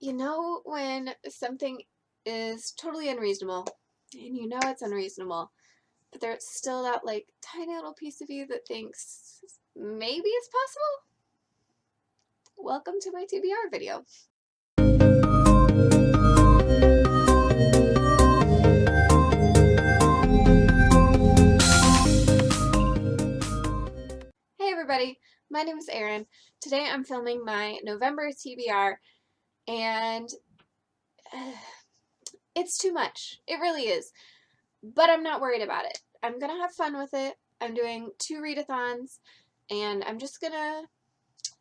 You know when something is totally unreasonable, and you know it's unreasonable, but there's still that like tiny little piece of you that thinks maybe it's possible? Welcome to my TBR video. Hey everybody, my name is Erin. Today I'm filming my November TBR, and it's too much. It really is. But I'm not worried about it. I'm gonna have fun with it. I'm doing 2 readathons, and I'm just gonna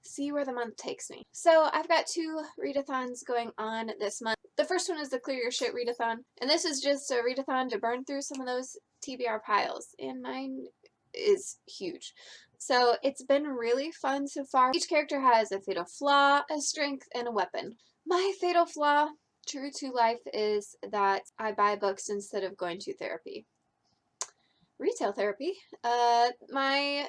see where the month takes me. So I've got 2 readathons going on this month. The first one is the Clear Your Shit readathon, and this is just a readathon to burn through some of those TBR piles, and mine is huge. So it's been really fun so far. Each character has a fatal flaw, a strength, and a weapon. My fatal flaw, true to life, is that I buy books instead of going to therapy. Retail therapy. My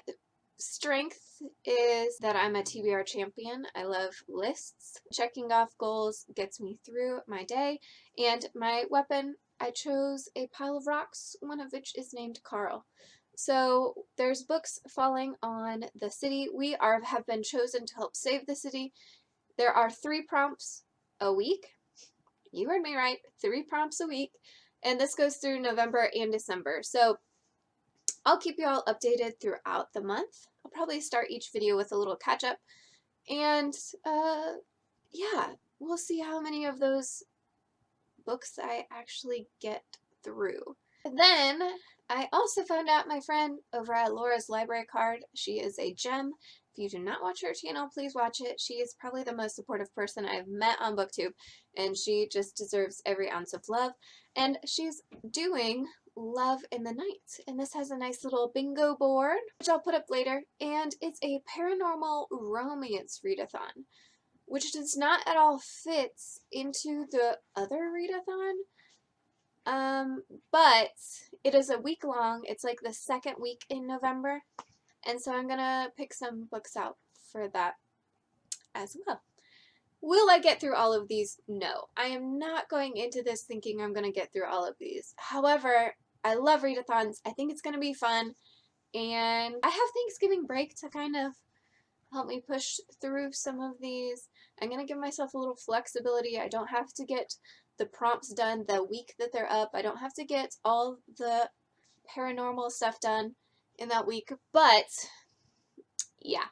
strength is that I'm a TBR champion. I love lists. Checking off goals gets me through my day. And my weapon, I chose a pile of rocks, one of which is named Carl. So there's books falling on the city. We have been chosen to help save the city. There are 3 prompts a week. You heard me right, 3 prompts a week. And this goes through November and December. So I'll keep you all updated throughout the month. I'll probably start each video with a little catch up. And yeah, we'll see how many of those books I actually get through. And then I also found out my friend over at Laura's Library Card, she is a gem. If you do not watch her channel, please watch it. She is probably the most supportive person I've met on BookTube, and she just deserves every ounce of love. And she's doing Love in the Night, and this has a nice little bingo board, which I'll put up later, and it's a paranormal romance readathon, which does not at all fit into the other readathon. But it is a week long. It's like the second week in November, and so I'm gonna pick some books out for that as well. Will I get through all of these? No. I am not going into this thinking I'm gonna get through all of these. However, I love readathons. I think it's gonna be fun, and I have Thanksgiving break to kind of help me push through some of these. I'm gonna give myself a little flexibility. I don't have to get the prompts done the week that they're up. I don't have to get all the paranormal stuff done in that week, but yeah.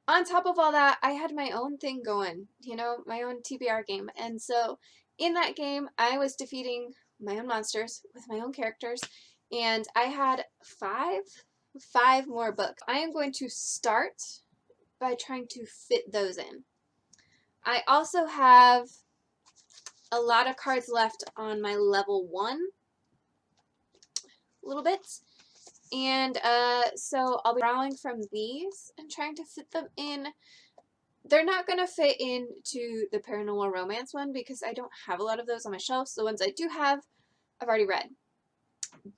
On top of all that, I had my own thing going, you know, my own TBR game, and so in that game, I was defeating my own monsters with my own characters, and I had five more books. I am going to start by trying to fit those in. I also have a lot of cards left on my level 1 little bits, and so I'll be drawing from these and trying to fit them in. They're not going to fit into the paranormal romance one because I don't have a lot of those on my shelves. The ones I do have, I've already read.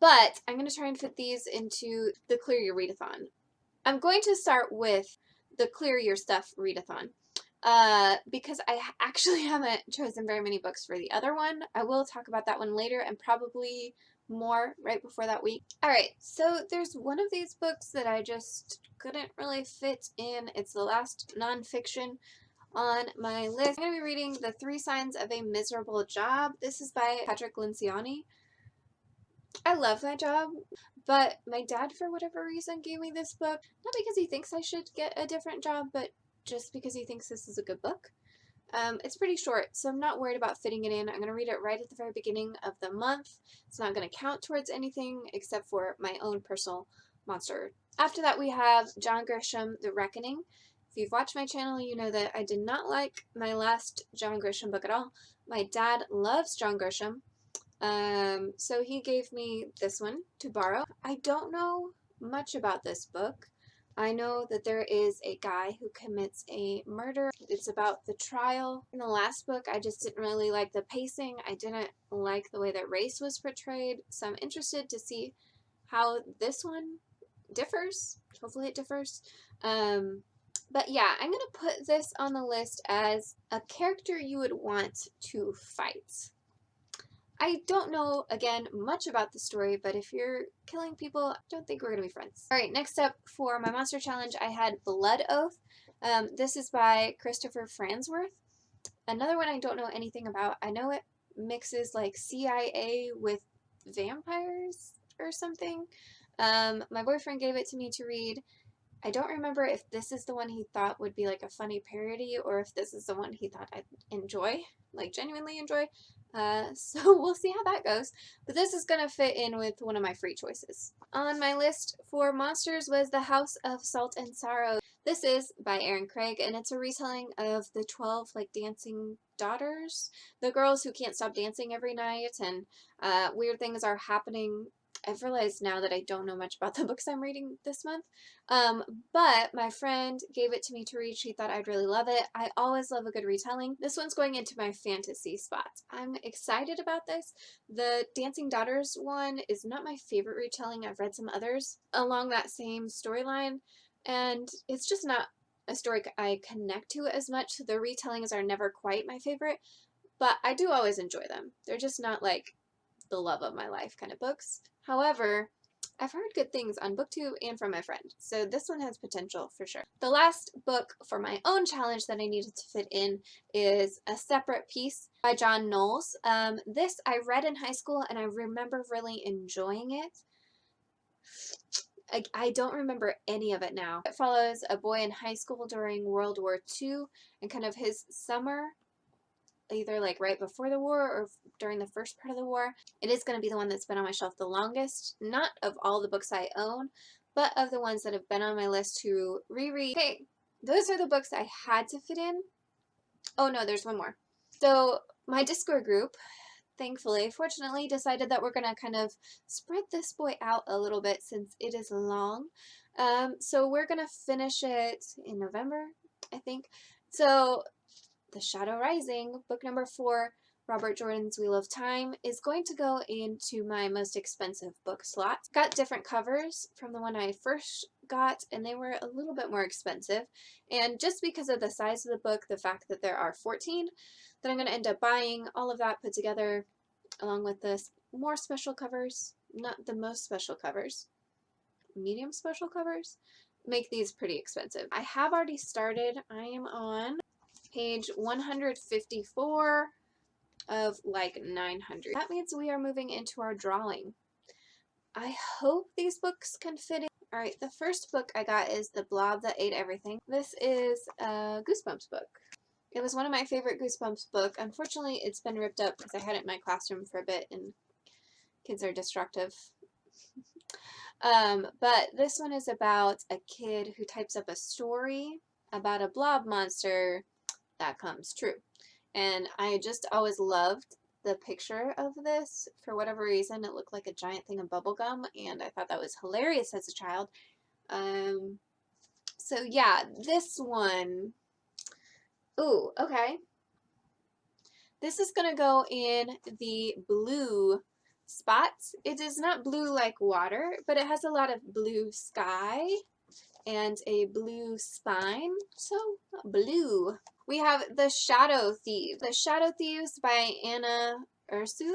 But I'm going to try and fit these into the Clear Your Readathon. I'm going to start with the Clear Your Stuff readathon. Because I actually haven't chosen very many books for the other one. I will talk about that one later and probably more right before that week. Alright, so there's one of these books that I just couldn't really fit in. It's the last nonfiction on my list. I'm going to be reading The 3 Signs of a Miserable Job. This is by Patrick Lencioni. I love that job, but my dad, for whatever reason, gave me this book. Not because he thinks I should get a different job, but just because he thinks this is a good book. It's pretty short, so I'm not worried about fitting it in. I'm going to read it right at the very beginning of the month. It's not going to count towards anything except for my own personal monster. After that, we have John Grisham, The Reckoning. If you've watched my channel, you know that I did not like my last John Grisham book at all. My dad loves John Grisham, so he gave me this one to borrow. I don't know much about this book. I know that there is a guy who commits a murder. It's about the trial. In the last book, I just didn't really like the pacing. I didn't like the way that race was portrayed. So I'm interested to see how this one differs. Hopefully it differs. But yeah, I'm going to put this on the list as a character you would want to fight. I don't know, again, much about the story, but if you're killing people, I don't think we're going to be friends. Alright, next up for my monster challenge, I had Blood Oath. This is by Christopher Fransworth. Another one I don't know anything about. I know it mixes like CIA with vampires or something. My boyfriend gave it to me to read. I don't remember if this is the one he thought would be like a funny parody or if this is the one he thought I'd enjoy, like genuinely enjoy. So we'll see how that goes. But this is going to fit in with one of my free choices. On my list for monsters was The House of Salt and Sorrow. This is by Aaron Craig, and it's a retelling of the 12 like dancing daughters, the girls who can't stop dancing every night, and weird things are happening. I've realized now that I don't know much about the books I'm reading this month. But my friend gave it to me to read. She thought I'd really love it. I always love a good retelling. This one's going into my fantasy spot. I'm excited about this. The Dancing Daughters one is not my favorite retelling. I've read some others along that same storyline, and it's just not a story I connect to as much. The retellings are never quite my favorite, but I do always enjoy them. They're just not like the love of my life kind of books. However, I've heard good things on BookTube and from my friend, so this one has potential for sure. The last book for my own challenge that I needed to fit in is A Separate Piece by John Knowles. This I read in high school and I remember really enjoying it. I don't remember any of it now. It follows a boy in high school during World War II and kind of his summer, either like right before the war or during the first part of the war. It is going to be the one that's been on my shelf the longest, not of all the books I own, but of the ones that have been on my list to reread. Okay, those are the books I had to fit in. Oh no, there's one more. So my Discord group, thankfully, fortunately, decided that we're going to kind of spread this boy out a little bit since it is long. So we're going to finish it in November, I think. So The Shadow Rising, book number 4, Robert Jordan's Wheel of Time, is going to go into my most expensive book slot. Got different covers from the one I first got, and they were a little bit more expensive. And just because of the size of the book, the fact that there are 14, that I'm going to end up buying all of that put together along with the more special covers, not the most special covers, medium special covers, make these pretty expensive. I have already started. I am on page 154 of like 900. That means we are moving into our drawing. I hope these books can fit in. Alright, the first book I got is The Blob That Ate Everything. This is a Goosebumps book. It was one of my favorite Goosebumps book. Unfortunately, it's been ripped up because I had it in my classroom for a bit and kids are destructive. But this one is about a kid who types up a story about a blob monster that comes true. And I just always loved the picture of this. For whatever reason, it looked like a giant thing of bubble gum, and I thought that was hilarious as a child. So yeah, this one. Ooh, okay. This is going to go in the blue spots. It is not blue like water, but it has a lot of blue sky and a blue spine. So, blue. We have The Shadow Thieves. The Shadow Thieves by Anna Ursu.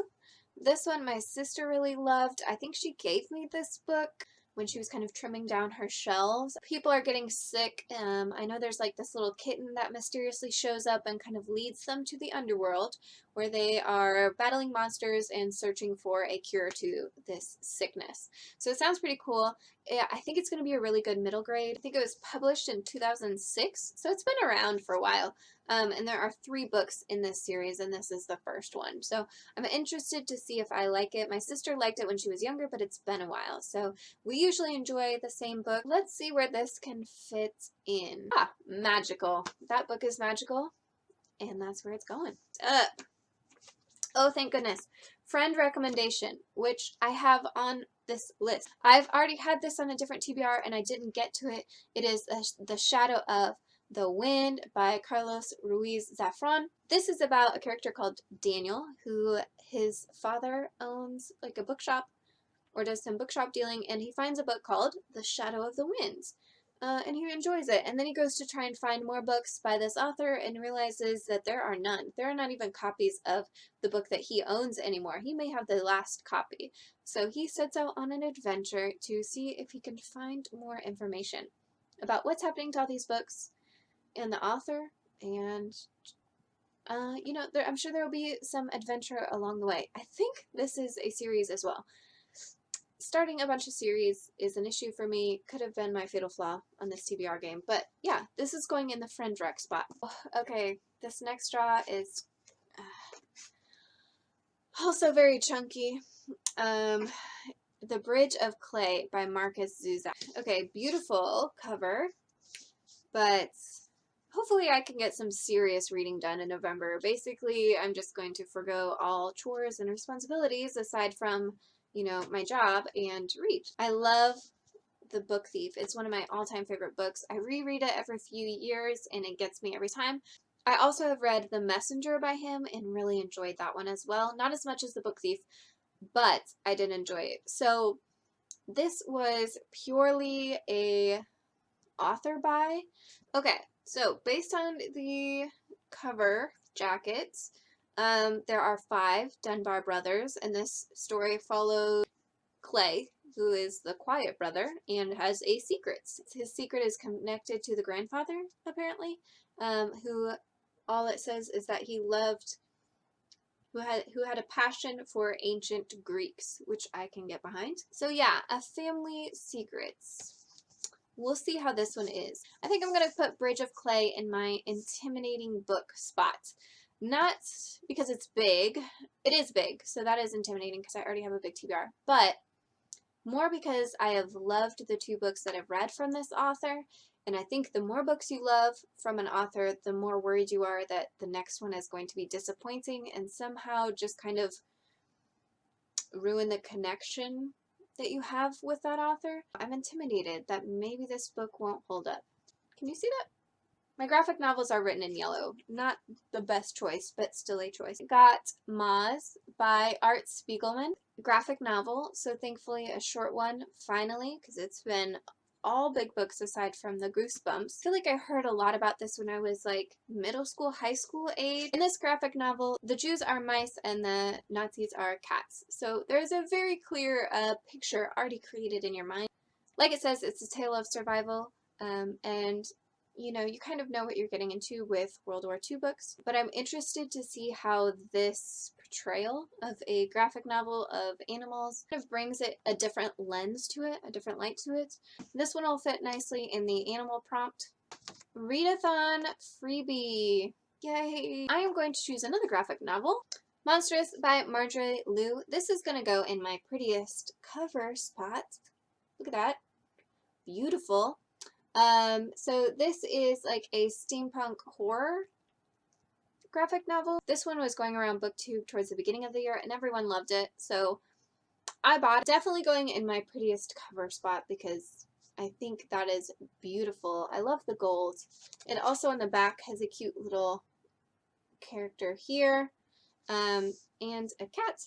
This one my sister really loved. I think she gave me this book when she was kind of trimming down her shelves. People are getting sick. I know there's like this little kitten that mysteriously shows up and kind of leads them to the underworld where they are battling monsters and searching for a cure to this sickness. So it sounds pretty cool. I think it's going to be a really good middle grade. I think it was published in 2006, so it's been around for a while. And there are 3 books in this series, and this is the first one. So I'm interested to see if I like it. My sister liked it when she was younger, but it's been a while. So we usually enjoy the same book. Let's see where this can fit in. Ah, magical. That book is magical, and that's where it's going. Oh, thank goodness. Friend recommendation, which I have on this list. I've already had this on a different TBR, and I didn't get to it. It is The Shadow of the Wind by Carlos Ruiz Zafran. This is about a character called Daniel, who his father owns like a bookshop or does some bookshop dealing, and he finds a book called The Shadow of the Winds. and he enjoys it. And then he goes to try and find more books by this author and realizes that there are none. There are not even copies of the book that he owns anymore. He may have the last copy. So he sets out on an adventure to see if he can find more information about what's happening to all these books and the author. And, you know, I'm sure there will be some adventure along the way. I think this is a series as well. Starting a bunch of series is an issue for me. Could have been my fatal flaw on this TBR game. But yeah, this is going in the friend rec spot. Okay, this next draw is also very chunky. The Bridge of Clay by Marcus Zuzak. Okay, beautiful cover, but hopefully I can get some serious reading done in November. Basically, I'm just going to forgo all chores and responsibilities aside from, you know, my job and read. I love The Book Thief. It's one of my all-time favorite books. I reread it every few years and it gets me every time. I also have read The Messenger by him and really enjoyed that one as well. Not as much as The Book Thief, but I did enjoy it. So this was purely a author buy. Okay, so based on the cover jackets, there are 5 Dunbar brothers, and this story follows Clay, who is the quiet brother and has a secret. His secret is connected to the grandfather, apparently, who all it says is that he loved, who had a passion for ancient Greeks, which I can get behind. So yeah, a family secrets. We'll see how this one is. I think I'm going to put Bridge of Clay in my intimidating book spot. Not because it's big. It is big, so that is intimidating because I already have a big TBR. But more because I have loved the 2 books that I've read from this author. And I think the more books you love from an author, the more worried you are that the next one is going to be disappointing and somehow just kind of ruin the connection that you have with that author. I'm intimidated that maybe this book won't hold up. Can you see that? My graphic novels are written in yellow. Not the best choice, but still a choice. Got Moz by Art Spiegelman. Graphic novel, so thankfully a short one, finally, because it's been all big books aside from the Goosebumps. I feel like I heard a lot about this when I was like middle school, high school age. In this graphic novel, the Jews are mice and the Nazis are cats. So there's a very clear picture already created in your mind. Like it says, it's a tale of survival, and you know, you kind of know what you're getting into with World War II books, but I'm interested to see how this portrayal of a graphic novel of animals kind of brings it a different lens to it, a different light to it. This one will fit nicely in the animal prompt. Readathon freebie. Yay! I am going to choose another graphic novel. Monstrous by Marjorie Liu. This is going to go in my prettiest cover spot. Look at that. Beautiful. So this is like a steampunk horror graphic novel. This one was going around BookTube towards the beginning of the year and everyone loved it, so I bought it. Definitely going in my prettiest cover spot because I think that is beautiful. I love the gold. It also in the back has a cute little character here, and a cat.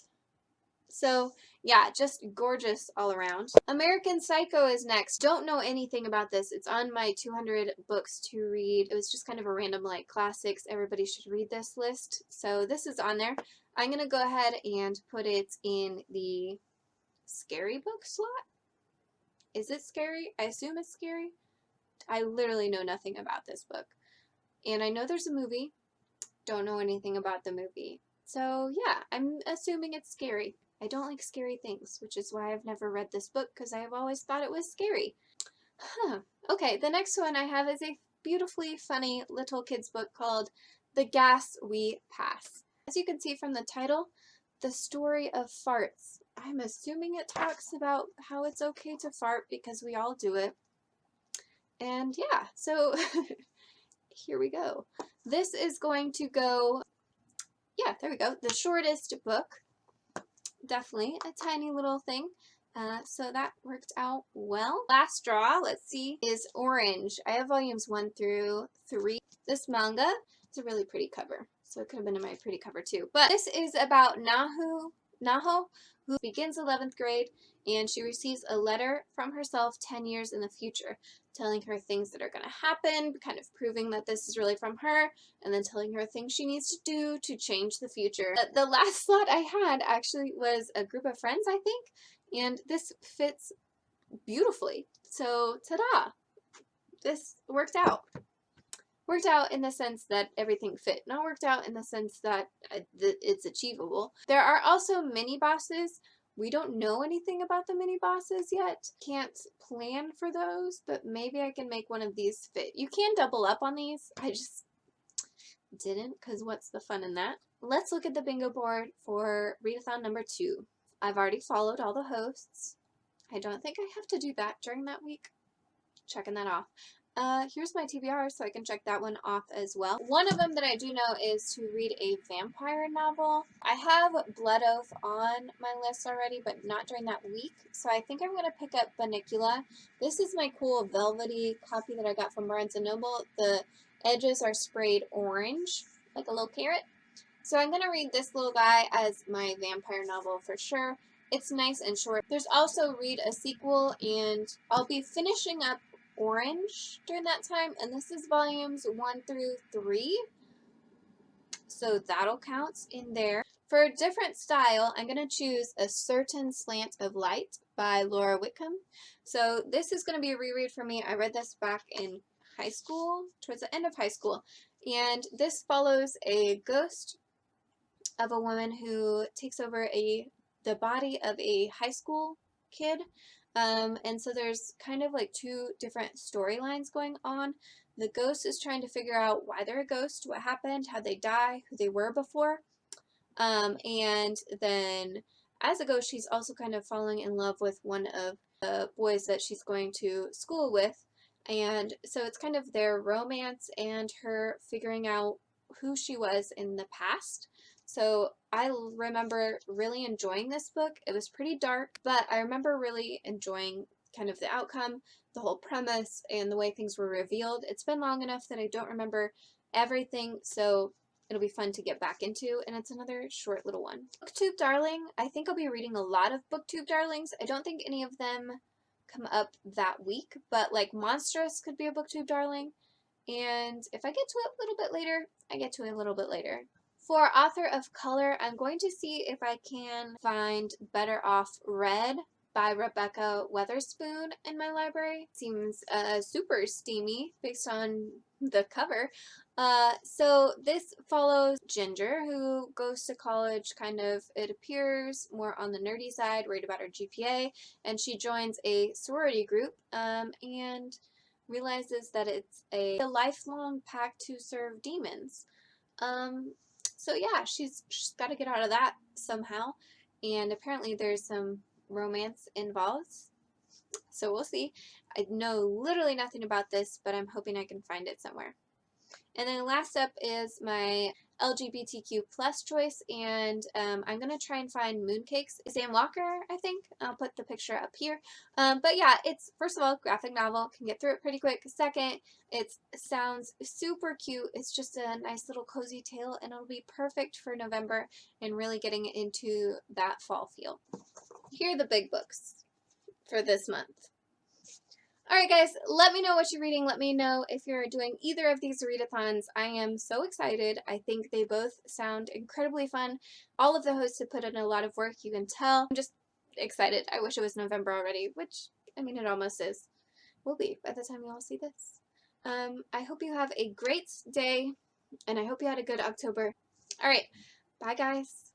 So yeah, just gorgeous all around. American Psycho is next. Don't know anything about this. It's on my 200 books to read. It was just kind of a random like classics, everybody should read this list. So this is on there. I'm going to go ahead and put it in the scary book slot. Is it scary? I assume it's scary. I literally know nothing about this book. And I know there's a movie. Don't know anything about the movie. So yeah, I'm assuming it's scary. I don't like scary things, which is why I've never read this book, because I have always thought it was scary. Huh. Okay, the next one I have is a beautifully funny little kid's book called The Gas We Pass. As you can see from the title, The Story of Farts. I'm assuming it talks about how it's okay to fart because we all do it. And yeah, so here we go. This is going to go, yeah, there we go, the shortest book. Definitely a tiny little thing. So that worked out well. Last draw, let's see, is Orange. I have volumes 1 through 3. This manga is a really pretty cover, so it could have been in my pretty cover too. But this is about Nahu Naho, who begins 11th grade, and she receives a letter from herself 10 years in the future, telling her things that are going to happen, kind of proving that this is really from her, and then telling her things she needs to do to change the future. The last slot I had actually was a group of friends, I think, and this fits beautifully. So, ta-da! This worked out. Worked out in the sense that everything fit, not worked out in the sense that it's achievable. There are also mini bosses. We don't know anything about the mini bosses yet. Can't plan for those, but maybe I can make one of these fit. You can double up on these. I just didn't, because what's the fun in that? Let's look at the bingo board for readathon number 2. I've already followed all the hosts. I don't think I have to do that during that week. Checking that off. Here's my TBR, so I can check that one off as well. One of them that I do know is to read a vampire novel. I have Blood Oath on my list already, but not during that week, so I think I'm going to pick up Bunnicula. This is my cool velvety copy that I got from Barnes & Noble. The edges are sprayed orange, like a little carrot. So I'm going to read this little guy as my vampire novel for sure. It's nice and short. There's also Read a Sequel, and I'll be finishing up Orange during that time, and this is volumes 1 through 3, so that'll count in there. For a different style, I'm going to choose A Certain Slant of Light by Laura Whitcomb. So this is going to be a reread for me. I read this back in high school, towards the end of high school, and this follows a ghost of a woman who takes over the body of a high school kid. And so there's kind of like 2 different storylines going on. The ghost is trying to figure out why they're a ghost, what happened, how'd they die, who they were before. And then as a ghost, she's also kind of falling in love with one of the boys that she's going to school with. And so it's kind of their romance and her figuring out who she was in the past. So I remember really enjoying this book. It was pretty dark, but I remember really enjoying kind of the outcome, the whole premise, and the way things were revealed. It's been long enough that I don't remember everything, so it'll be fun to get back into, and it's another short little one. Booktube Darling, I think I'll be reading a lot of Booktube Darlings. I don't think any of them come up that week, but like Monstrous could be a Booktube Darling, and if I get to it a little bit later, I get to it a little bit later. For author of color, I'm going to see if I can find Better Off Red by Rebecca Weatherspoon in my library. Seems super steamy based on the cover. So this follows Ginger, who goes to college kind of, it appears, more on the nerdy side, worried about her GPA, and she joins a sorority group and realizes that it's a lifelong pact to serve demons. So yeah, she's got to get out of that somehow, and apparently there's some romance involved, so we'll see. I know literally nothing about this, but I'm hoping I can find it somewhere. And then last up is my LGBTQ plus choice, and I'm going to try and find Mooncakes. Sam Walker, I think. I'll put the picture up here. But yeah, it's, first of all, graphic novel. Can get through it pretty quick. Second, it sounds super cute. It's just a nice little cozy tale, and it'll be perfect for November and really getting into that fall feel. Here are the big books for this month. Alright guys, let me know what you're reading. Let me know if you're doing either of these readathons. I am so excited. I think they both sound incredibly fun. All of the hosts have put in a lot of work, you can tell. I'm just excited. I wish it was November already, which, I mean, it almost is. Will be by the time you all see this. I hope you have a great day, and I hope you had a good October. Alright, bye guys.